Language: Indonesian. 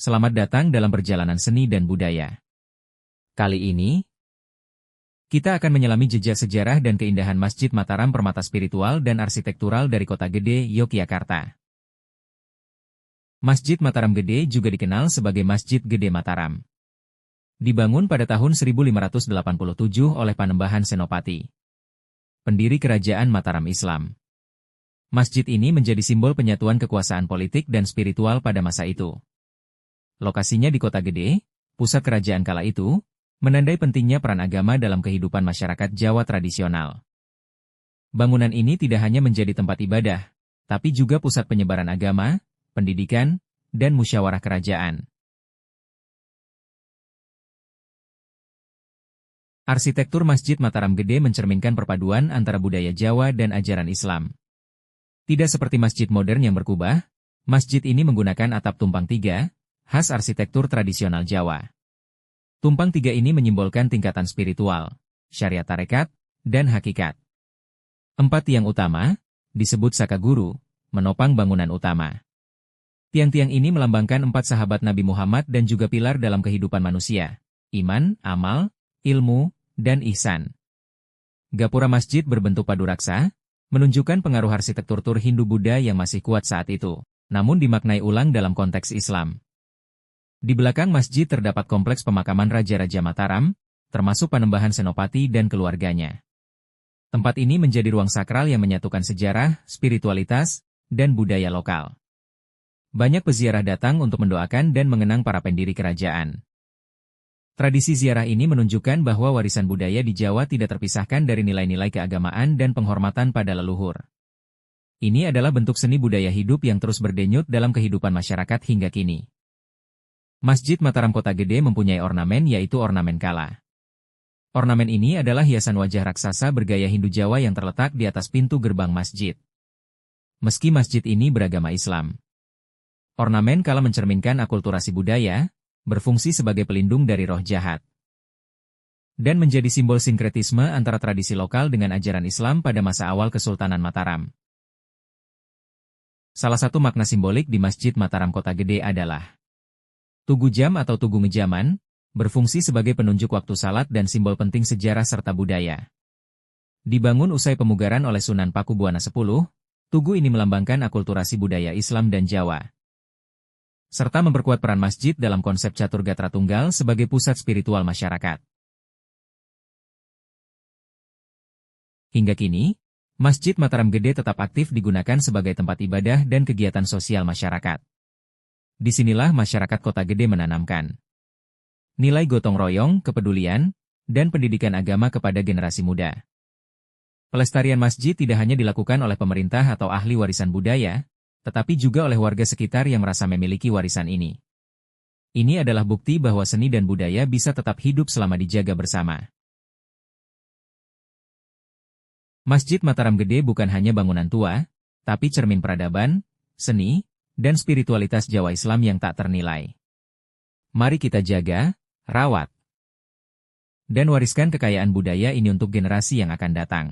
Selamat datang dalam perjalanan seni dan budaya. Kali ini, kita akan menyelami jejak sejarah dan keindahan Masjid Mataram, permata spiritual dan arsitektural dari Kota Gede, Yogyakarta. Masjid Mataram Gede juga dikenal sebagai Masjid Gede Mataram. Dibangun pada tahun 1587 oleh Panembahan Senopati, pendiri Kerajaan Mataram Islam. Masjid ini menjadi simbol penyatuan kekuasaan politik dan spiritual pada masa itu. Lokasinya di Kota Gede, pusat kerajaan kala itu, menandai pentingnya peran agama dalam kehidupan masyarakat Jawa tradisional. Bangunan ini tidak hanya menjadi tempat ibadah, tapi juga pusat penyebaran agama, pendidikan, dan musyawarah kerajaan. Arsitektur Masjid Mataram Gede mencerminkan perpaduan antara budaya Jawa dan ajaran Islam. Tidak seperti masjid modern yang berkubah, masjid ini menggunakan atap tumpang tiga, khas arsitektur tradisional Jawa. Tumpang tiga ini menyimbolkan tingkatan spiritual, syariat tarekat, dan hakikat. 4 tiang utama, disebut sakaguru, menopang bangunan utama. Tiang-tiang ini melambangkan 4 sahabat Nabi Muhammad dan juga pilar dalam kehidupan manusia: iman, amal, ilmu, dan ihsan. Gapura masjid berbentuk padu raksa, menunjukkan pengaruh arsitektur Hindu-Buddha yang masih kuat saat itu, namun dimaknai ulang dalam konteks Islam. Di belakang masjid terdapat kompleks pemakaman Raja-Raja Mataram, termasuk Panembahan Senopati dan keluarganya. Tempat ini menjadi ruang sakral yang menyatukan sejarah, spiritualitas, dan budaya lokal. Banyak peziarah datang untuk mendoakan dan mengenang para pendiri kerajaan. Tradisi ziarah ini menunjukkan bahwa warisan budaya di Jawa tidak terpisahkan dari nilai-nilai keagamaan dan penghormatan pada leluhur. Ini adalah bentuk seni budaya hidup yang terus berdenyut dalam kehidupan masyarakat hingga kini. Masjid Mataram Kota Gede mempunyai ornamen, yaitu ornamen kala. Ornamen ini adalah hiasan wajah raksasa bergaya Hindu Jawa yang terletak di atas pintu gerbang masjid. Meski masjid ini beragama Islam, ornamen kala mencerminkan akulturasi budaya, berfungsi sebagai pelindung dari roh jahat, dan menjadi simbol sinkretisme antara tradisi lokal dengan ajaran Islam pada masa awal Kesultanan Mataram. Salah satu makna simbolik di Masjid Mataram Kota Gede adalah Tugu Jam atau Tugu Ngejaman, berfungsi sebagai penunjuk waktu salat dan simbol penting sejarah serta budaya. Dibangun usai pemugaran oleh Sunan Pakubuwana X, tugu ini melambangkan akulturasi budaya Islam dan Jawa, serta memperkuat peran masjid dalam konsep Caturgatra Tunggal sebagai pusat spiritual masyarakat. Hingga kini, Masjid Mataram Gede tetap aktif digunakan sebagai tempat ibadah dan kegiatan sosial masyarakat. Disinilah masyarakat Kota Gede menanamkan nilai gotong royong, kepedulian, dan pendidikan agama kepada generasi muda. Pelestarian masjid tidak hanya dilakukan oleh pemerintah atau ahli warisan budaya, tetapi juga oleh warga sekitar yang merasa memiliki warisan ini. Ini adalah bukti bahwa seni dan budaya bisa tetap hidup selama dijaga bersama. Masjid Mataram Gede bukan hanya bangunan tua, tapi cermin peradaban, seni, dan spiritualitas Jawa Islam yang tak ternilai. Mari kita jaga, rawat, dan wariskan kekayaan budaya ini untuk generasi yang akan datang.